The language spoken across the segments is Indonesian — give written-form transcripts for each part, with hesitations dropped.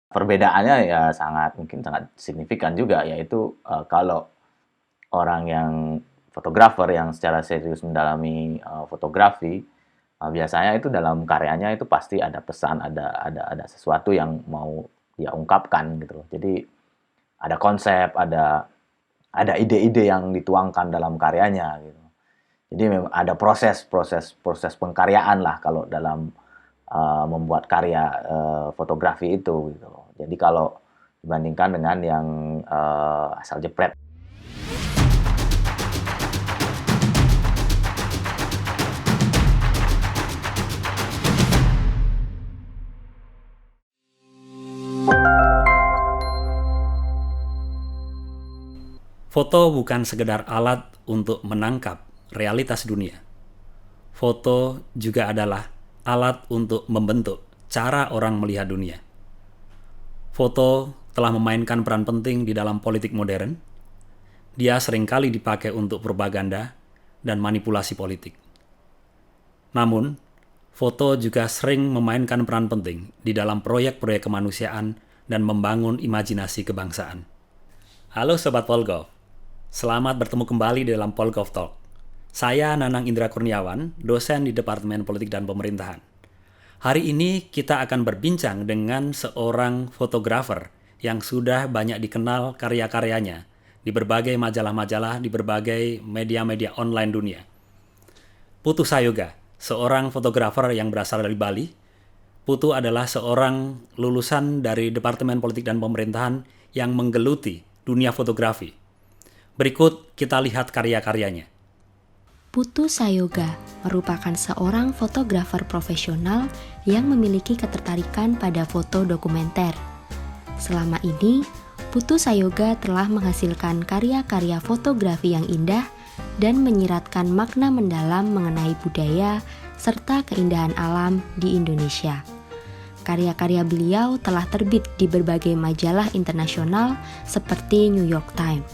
Perbedaannya ya mungkin sangat signifikan juga, yaitu, kalau orang yang fotografer yang secara serius mendalami, fotografi, biasanya itu dalam karyanya itu pasti ada pesan, ada sesuatu yang mau dia ungkapkan gitu loh. Jadi ada konsep, ada ide-ide yang dituangkan dalam karyanya gitu. Jadi memang ada proses pengkaryaan lah kalau dalam membuat karya fotografi itu gitu loh. Jadi kalau dibandingkan dengan yang asal jepret. Foto bukan sekedar alat untuk menangkap realitas dunia. Foto juga adalah alat untuk membentuk cara orang melihat dunia. Foto telah memainkan peran penting di dalam politik modern. Dia seringkali dipakai untuk propaganda dan manipulasi politik. Namun, foto juga sering memainkan peran penting di dalam proyek-proyek kemanusiaan dan membangun imajinasi kebangsaan. Halo Sobat Polgov, selamat bertemu kembali di dalam Polgov Talk. Saya Nanang Indra Kurniawan, dosen di Departemen Politik dan Pemerintahan. Hari ini kita akan berbincang dengan seorang fotografer yang sudah banyak dikenal karya-karyanya di berbagai majalah-majalah, di berbagai media-media online dunia. Putu Sayoga, seorang fotografer yang berasal dari Bali. Putu adalah seorang lulusan dari Departemen Politik dan Pemerintahan yang menggeluti dunia fotografi. Berikut kita lihat karya-karyanya. Putu Sayoga merupakan seorang fotografer profesional yang memiliki ketertarikan pada foto dokumenter. Selama ini, Putu Sayoga telah menghasilkan karya-karya fotografi yang indah dan menyiratkan makna mendalam mengenai budaya serta keindahan alam di Indonesia. Karya-karya beliau telah terbit di berbagai majalah internasional seperti New York Times.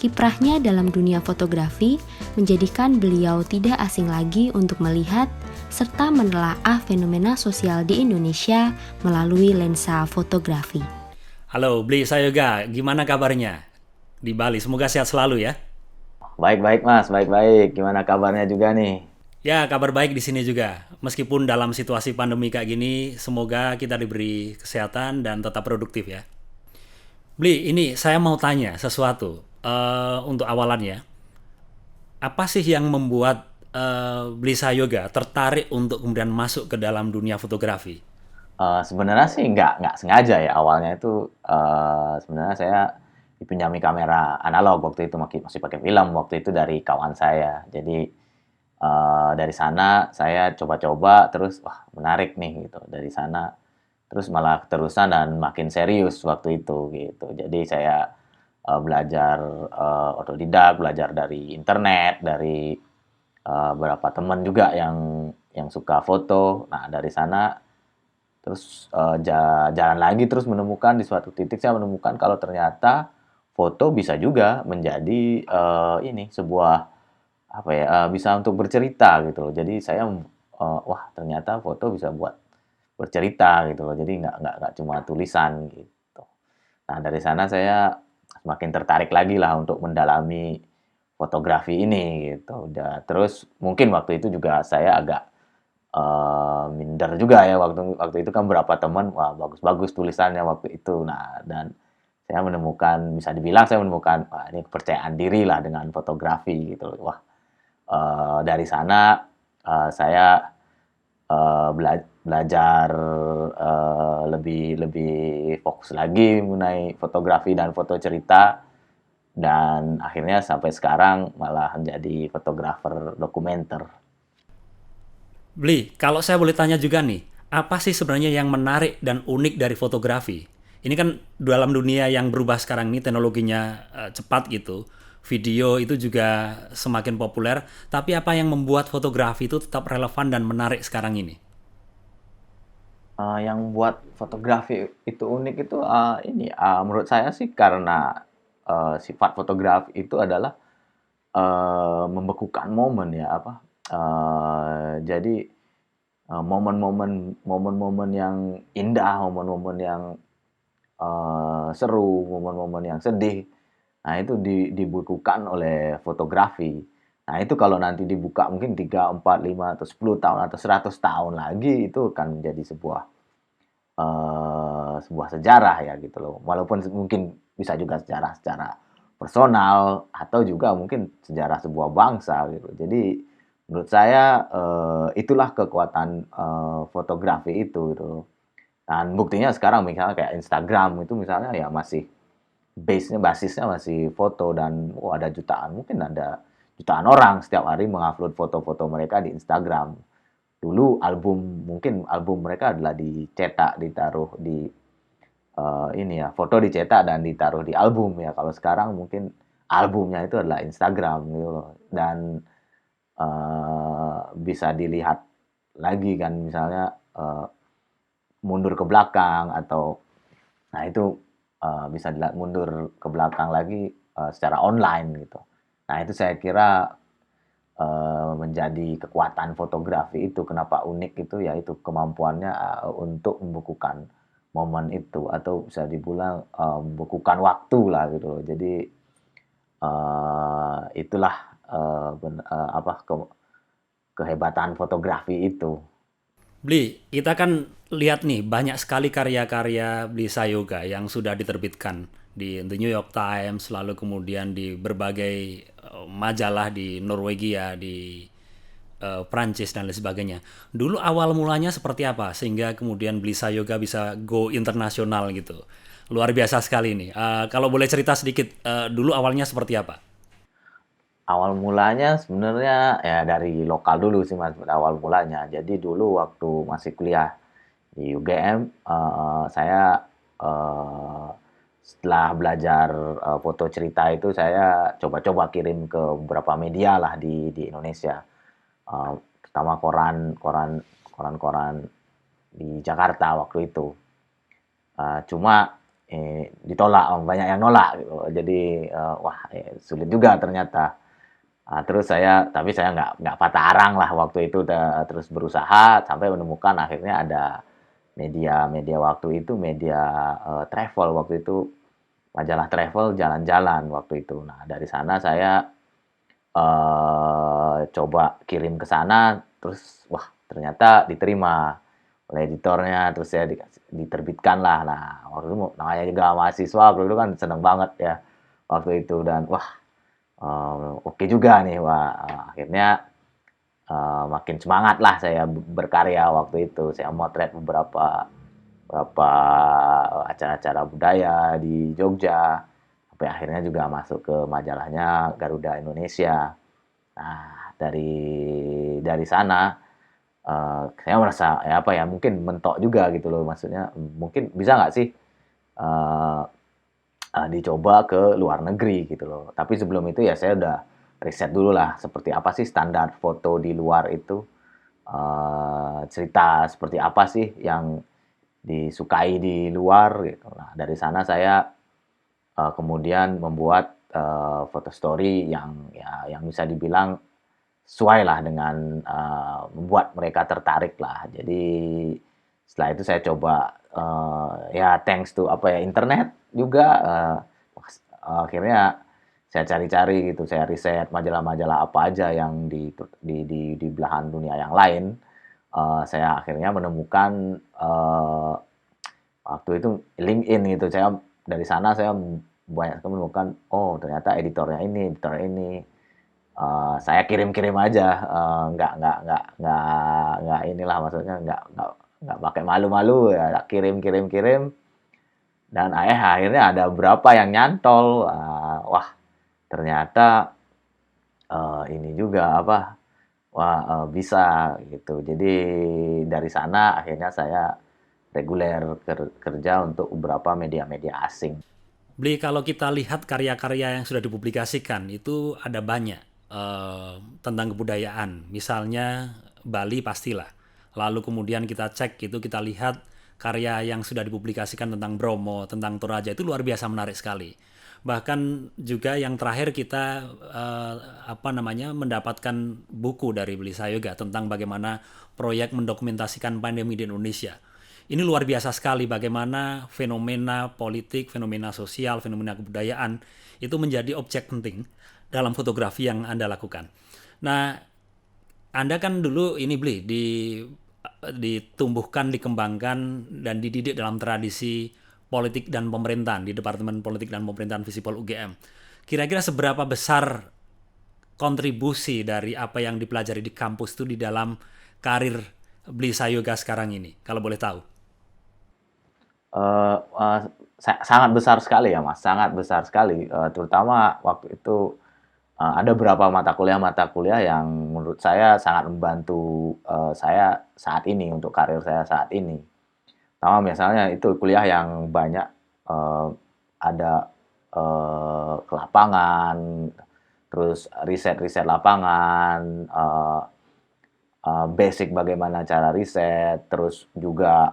Kiprahnya dalam dunia fotografi menjadikan beliau tidak asing lagi untuk melihat serta menelaah fenomena sosial di Indonesia melalui lensa fotografi. Halo, Bli Sayoga, gimana kabarnya di Bali? Semoga sehat selalu ya. Baik-baik Mas, baik-baik. Gimana kabarnya juga nih? Ya, kabar baik di sini juga. Meskipun dalam situasi pandemi kayak gini, semoga kita diberi kesehatan dan tetap produktif ya. Bli, ini saya mau tanya sesuatu untuk awalannya. Apa sih yang membuat Bli Sayoga tertarik untuk kemudian masuk ke dalam dunia fotografi? Sebenarnya sih nggak sengaja ya, awalnya itu, sebenarnya saya dipinjami kamera analog waktu itu, masih pakai film waktu itu dari kawan saya. Jadi, dari sana saya coba-coba terus, wah menarik nih gitu, dari sana terus malah keterusan dan makin serius waktu itu gitu. Jadi saya, belajar, otodidak, belajar dari internet, dari, beberapa teman juga yang suka foto. Nah dari sana terus, jalan lagi terus menemukan di suatu titik saya menemukan kalau ternyata foto bisa juga menjadi, ini sebuah apa ya, bisa untuk bercerita gitu loh. Jadi saya, wah ternyata foto bisa buat bercerita gitu loh. Jadi nggak cuma tulisan gitu. Nah dari sana saya semakin tertarik lagi lah untuk mendalami fotografi ini gitu. Terus mungkin waktu itu juga saya agak minder juga ya waktu waktu itu kan beberapa teman, wah bagus-bagus tulisannya waktu itu. Nah, dan saya menemukan bisa dibilang saya menemukan, wah ini kepercayaan diri lah dengan fotografi gitu loh. Wah, dari sana, saya, belajar, lebih lebih fokus lagi mengenai fotografi dan foto cerita, dan akhirnya sampai sekarang malah menjadi fotografer dokumenter. Bli, kalau saya boleh tanya juga nih, apa sih sebenarnya yang menarik dan unik dari fotografi? Ini kan dalam dunia yang berubah sekarang ini teknologinya cepat gitu. Video itu juga semakin populer, tapi apa yang membuat fotografi itu tetap relevan dan menarik sekarang ini? Yang buat fotografi itu unik itu, ini, menurut saya sih karena, sifat fotografi itu adalah, membekukan momen ya, apa, jadi, momen-momen yang indah, momen-momen yang seru, momen-momen yang sedih. Nah, itu dibukukan oleh fotografi. Nah, itu kalau nanti dibuka mungkin 3, 4, 5, atau 10 tahun atau 100 tahun lagi, itu akan menjadi sebuah sejarah ya gitu loh. Walaupun mungkin bisa juga sejarah secara personal atau juga mungkin sejarah sebuah bangsa gitu. Jadi menurut saya, itulah kekuatan, fotografi itu gitu loh. Dan buktinya sekarang misalnya kayak Instagram itu misalnya ya masih basisnya masih foto dan ada jutaan, mungkin ada jutaan orang setiap hari mengupload foto-foto mereka di Instagram. Dulu mungkin album mereka adalah dicetak, ditaruh di ini ya, foto dicetak dan ditaruh di album ya. Kalau sekarang mungkin albumnya itu adalah Instagram gitu loh. Dan bisa dilihat lagi kan misalnya mundur ke belakang atau nah itu bisa dilihat mundur ke belakang lagi secara online gitu. Nah, itu saya kira menjadi kekuatan fotografi itu. Kenapa unik itu, yaitu kemampuannya untuk membukukan momen itu atau bisa dibilang membukukan waktu lah gitu loh. Jadi itulah apa kehebatan fotografi itu. Bli, kita kan lihat nih banyak sekali karya-karya Bli Sayoga yang sudah diterbitkan di The New York Times, lalu kemudian di berbagai majalah di Norwegia, di Prancis dan lain sebagainya. Dulu awal mulanya seperti apa sehingga kemudian Bli Sayoga bisa go internasional gitu? Luar biasa sekali nih. Kalau boleh cerita sedikit, dulu awalnya seperti apa? Awal mulanya sebenarnya ya dari lokal dulu sih Mas, awal mulanya. Jadi dulu waktu masih kuliah di UGM, saya, setelah belajar, foto cerita itu saya coba-coba kirim ke beberapa media lah di Indonesia, terutama koran-koran di Jakarta waktu itu. Cuma, ditolak, banyak yang nolak gitu. Jadi, wah, sulit juga ternyata. Terus tapi saya nggak patah arang lah waktu itu, terus berusaha sampai menemukan akhirnya ada media waktu itu, media travel waktu itu, majalah travel jalan-jalan waktu itu. Nah, dari sana saya coba kirim ke sana, terus wah ternyata diterima oleh editornya, terus saya diterbitkan lah. Nah, waktu itu namanya juga mahasiswa, waktu itu kan seneng banget ya waktu itu dan wah oke juga nih, wah akhirnya makin semangat lah saya berkarya waktu itu. Saya motret beberapa beberapa acara-acara budaya di Jogja, sampai akhirnya juga masuk ke majalahnya Garuda Indonesia. Nah, dari sana, saya merasa, ya apa ya, mungkin mentok juga gitu loh, maksudnya, mungkin bisa nggak sih, eee dicoba ke luar negeri gitu loh. Tapi sebelum itu ya saya udah riset dulu lah, seperti apa sih standar foto di luar itu, cerita seperti apa sih yang disukai di luar gitu. Nah, dari sana saya kemudian membuat, foto story yang bisa dibilang sesuai lah dengan, membuat mereka tertarik lah. Jadi setelah itu saya coba, ya thanks to apa ya, internet juga, akhirnya saya cari-cari gitu, saya riset majalah-majalah apa aja yang di belahan dunia yang lain, saya akhirnya menemukan, waktu itu LinkedIn gitu. Dari sana saya banyak sekali menemukan, oh ternyata editornya ini. Saya kirim-kirim aja, nggak inilah maksudnya nggak pakai malu-malu ya, kirim kirim kirim dan akhirnya ada berapa yang nyantol, wah ternyata, ini juga apa, wah, bisa gitu. Jadi dari sana akhirnya saya reguler kerja untuk beberapa media-media asing. Bli, kalau kita lihat karya-karya yang sudah dipublikasikan itu ada banyak tentang kebudayaan. Misalnya Bali pastilah. Lalu kemudian kita cek itu kita lihat karya yang sudah dipublikasikan tentang Bromo, tentang Toraja itu luar biasa menarik sekali. Bahkan juga yang terakhir kita mendapatkan buku dari Bli Sayoga tentang bagaimana proyek mendokumentasikan pandemi di Indonesia. Ini luar biasa sekali bagaimana fenomena politik, fenomena sosial, fenomena kebudayaan itu menjadi objek penting dalam fotografi yang Anda lakukan. Nah, Anda kan dulu ini ditumbuhkan, dikembangkan dan dididik dalam tradisi politik dan pemerintahan di Departemen Politik dan Pemerintahan Visipol UGM. Kira-kira seberapa besar kontribusi dari apa yang dipelajari di kampus itu di dalam karir Bli Sayoga sekarang ini, kalau boleh tahu? Eh, eh, Sangat besar sekali ya Mas, sangat besar sekali. Terutama waktu itu ada beberapa mata kuliah yang menurut saya sangat membantu saya saat ini untuk karir saya saat ini. Pertama misalnya itu kuliah yang banyak eh, ada ke lapangan, terus riset-riset lapangan, basic bagaimana cara riset, terus juga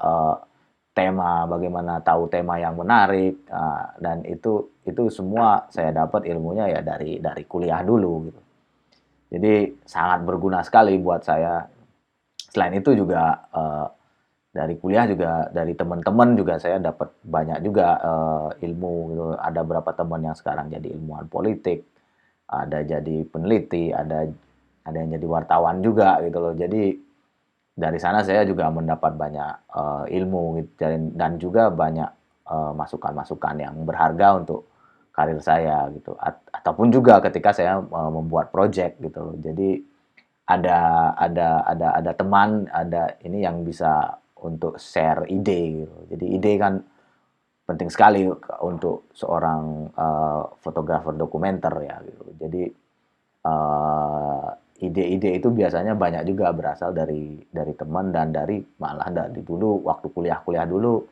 tema bagaimana tahu tema yang menarik, dan itu semua saya dapat ilmunya ya dari kuliah dulu gitu. Jadi sangat berguna sekali buat saya. Selain itu juga dari kuliah juga dari teman-teman juga saya dapat banyak juga ilmu gitu. Ada beberapa teman yang sekarang jadi ilmuwan politik, ada jadi peneliti, ada yang jadi wartawan juga gitu loh. Jadi dari sana saya juga mendapat banyak ilmu gitu dan juga banyak masukan-masukan yang berharga untuk karir saya gitu. Ataupun juga ketika saya membuat project gitu loh. Jadi ada teman, ada ini yang bisa untuk share ide gitu. Jadi ide kan penting sekali untuk seorang fotografer dokumenter ya gitu. Jadi eh, ide-ide itu biasanya banyak juga berasal dari teman dan dari malah dari dulu waktu kuliah-kuliah dulu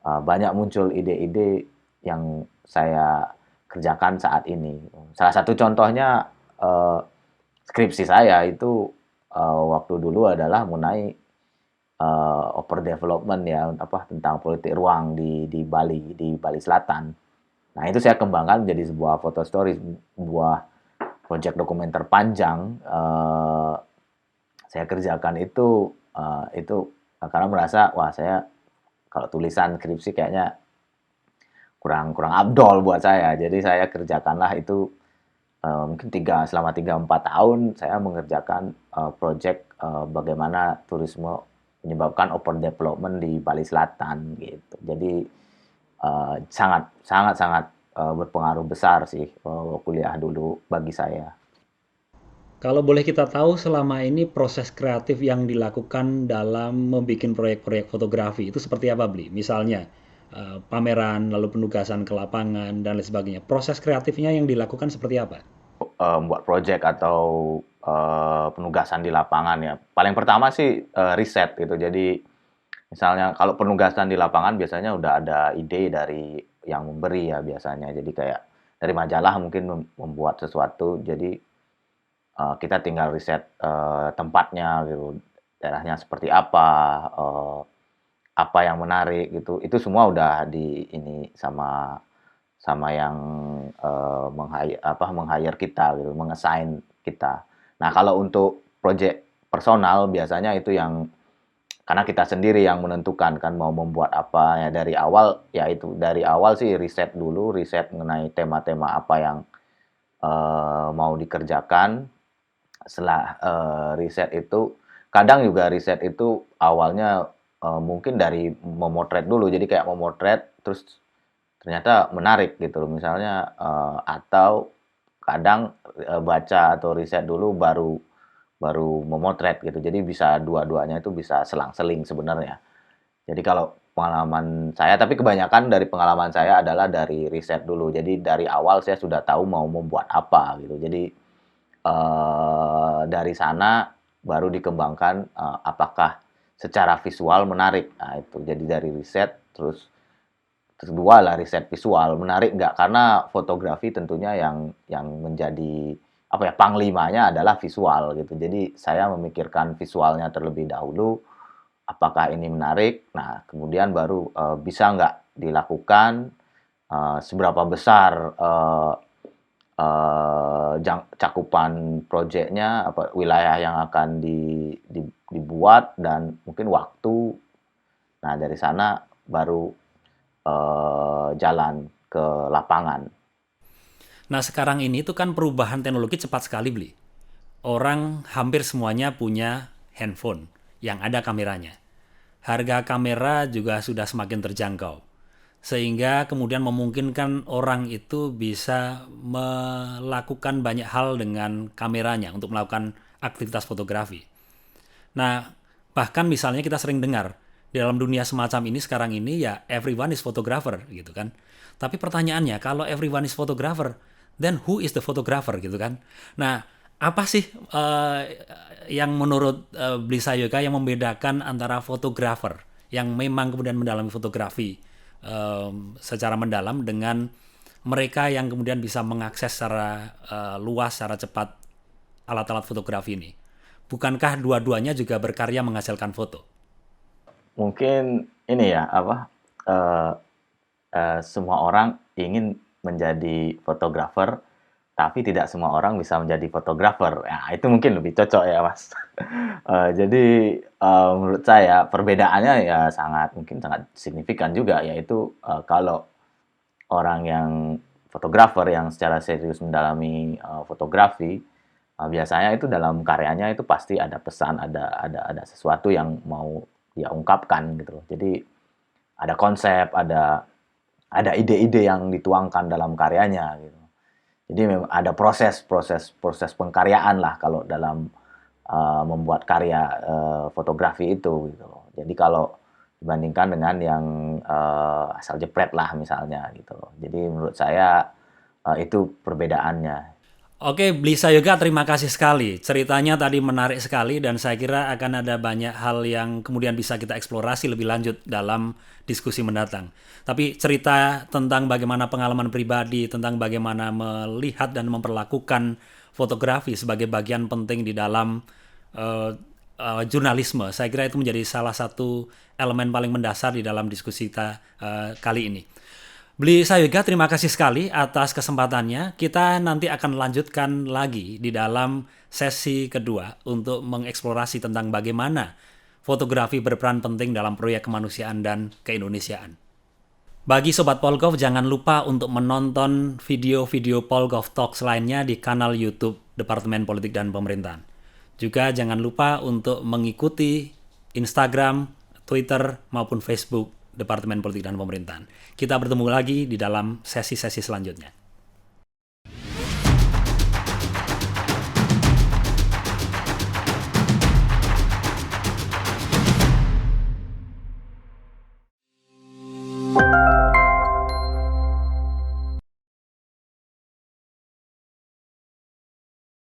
banyak muncul ide-ide yang saya kerjakan saat ini. Salah satu contohnya eh, skripsi saya itu waktu dulu adalah mengenai overdevelopment ya apa tentang politik ruang di Bali Selatan. Nah, itu saya kembangkan menjadi sebuah foto story, sebuah proyek dokumenter panjang. Saya kerjakan itu karena merasa wah saya kalau tulisan skripsi kayaknya kurang kurang abdol buat saya. Jadi saya kerjakanlah itu mungkin selama 3-4 tahun saya mengerjakan proyek bagaimana turisme menyebabkan overdevelopment di Bali Selatan gitu. Jadi sangat sangat sangat berpengaruh besar sih kuliah dulu bagi saya. Kalau boleh kita tahu selama ini proses kreatif yang dilakukan dalam membuat proyek-proyek fotografi itu seperti apa, Bli? Misalnya pameran, lalu penugasan ke lapangan dan lain sebagainya. Proses kreatifnya yang dilakukan seperti apa? Membuat proyek atau penugasan di lapangan ya. Paling pertama sih riset gitu. Jadi misalnya kalau penugasan di lapangan biasanya udah ada ide dari yang memberi ya biasanya. Jadi kayak dari majalah mungkin membuat sesuatu. Jadi kita tinggal riset tempatnya gitu, daerahnya seperti apa yang menarik gitu. Itu semua udah di ini sama sama yang meng-hire kita gitu, meng-assign kita. Nah, kalau untuk project personal biasanya itu yang karena kita sendiri yang menentukan kan mau membuat apa ya dari awal ya itu dari awal sih riset dulu, riset mengenai tema-tema apa yang mau dikerjakan. Setelah riset itu kadang juga riset itu awalnya mungkin dari memotret dulu. Jadi kayak memotret terus ternyata menarik gitu loh. Misalnya atau kadang baca atau riset dulu baru baru memotret gitu. Jadi bisa dua-duanya itu bisa selang-seling sebenarnya. Jadi kalau pengalaman saya, tapi kebanyakan dari pengalaman saya adalah dari riset dulu. Jadi dari awal saya sudah tahu mau membuat apa gitu. Jadi dari sana baru dikembangkan apakah secara visual menarik. Nah itu jadi dari riset terus kedua lah riset visual menarik nggak karena fotografi tentunya yang menjadi apa ya panglimanya adalah visual gitu. Jadi saya memikirkan visualnya terlebih dahulu apakah ini menarik. Nah kemudian baru bisa nggak dilakukan seberapa besar cakupan proyeknya apa wilayah yang akan dibuat dan mungkin waktu Nah, dari sana baru jalan ke lapangan. Nah, sekarang ini tuh kan perubahan teknologi cepat sekali, Bli. Orang hampir semuanya punya handphone yang ada kameranya. Harga kamera juga sudah semakin terjangkau. Sehingga kemudian memungkinkan orang itu bisa melakukan banyak hal dengan kameranya untuk melakukan aktivitas fotografi. Nah, bahkan misalnya kita sering dengar di dalam dunia semacam ini sekarang ini ya everyone is photographer gitu kan. Tapi pertanyaannya kalau everyone is photographer, then who is the photographer gitu kan? Nah, apa sih yang menurut Blisa Yoga yang membedakan antara fotografer yang memang kemudian mendalami fotografi secara mendalam dengan mereka yang kemudian bisa mengakses secara luas, secara cepat alat-alat fotografi ini? Bukankah dua-duanya juga berkarya menghasilkan foto? Mungkin ini ya, semua orang ingin menjadi fotografer, tapi tidak semua orang bisa menjadi fotografer. Ya, itu mungkin lebih cocok ya, Mas. Jadi, menurut saya perbedaannya ya mungkin sangat signifikan juga, yaitu, kalau orang yang fotografer yang secara serius mendalami, fotografi, biasanya itu dalam karyanya itu pasti ada pesan, ada sesuatu yang mau dia ungkapkan gitu loh. Jadi ada konsep, ada ide-ide yang dituangkan dalam karyanya gitu. Jadi memang ada proses pengkaryaan lah kalau dalam membuat karya fotografi itu gitu loh. Jadi kalau dibandingkan dengan yang asal jepret lah misalnya gitu loh. Jadi menurut saya itu perbedaannya. Oke, Blisa Yoga, terima kasih sekali. Ceritanya tadi menarik sekali dan saya kira akan ada banyak hal yang kemudian bisa kita eksplorasi lebih lanjut dalam diskusi mendatang. Tapi cerita tentang bagaimana pengalaman pribadi, tentang bagaimana melihat dan memperlakukan fotografi sebagai bagian penting di dalam jurnalisme, saya kira itu menjadi salah satu elemen paling mendasar di dalam diskusi kita kali ini. Blisa Yoga, terima kasih sekali atas kesempatannya. Kita nanti akan lanjutkan lagi di dalam sesi kedua untuk mengeksplorasi tentang bagaimana fotografi berperan penting dalam proyek kemanusiaan dan keindonesiaan. Bagi Sobat Polgov, jangan lupa untuk menonton video-video Polgov Talks lainnya di kanal YouTube Departemen Politik dan Pemerintahan. Juga jangan lupa untuk mengikuti Instagram, Twitter, maupun Facebook Departemen Politik dan Pemerintahan. Kita bertemu lagi di dalam sesi-sesi selanjutnya.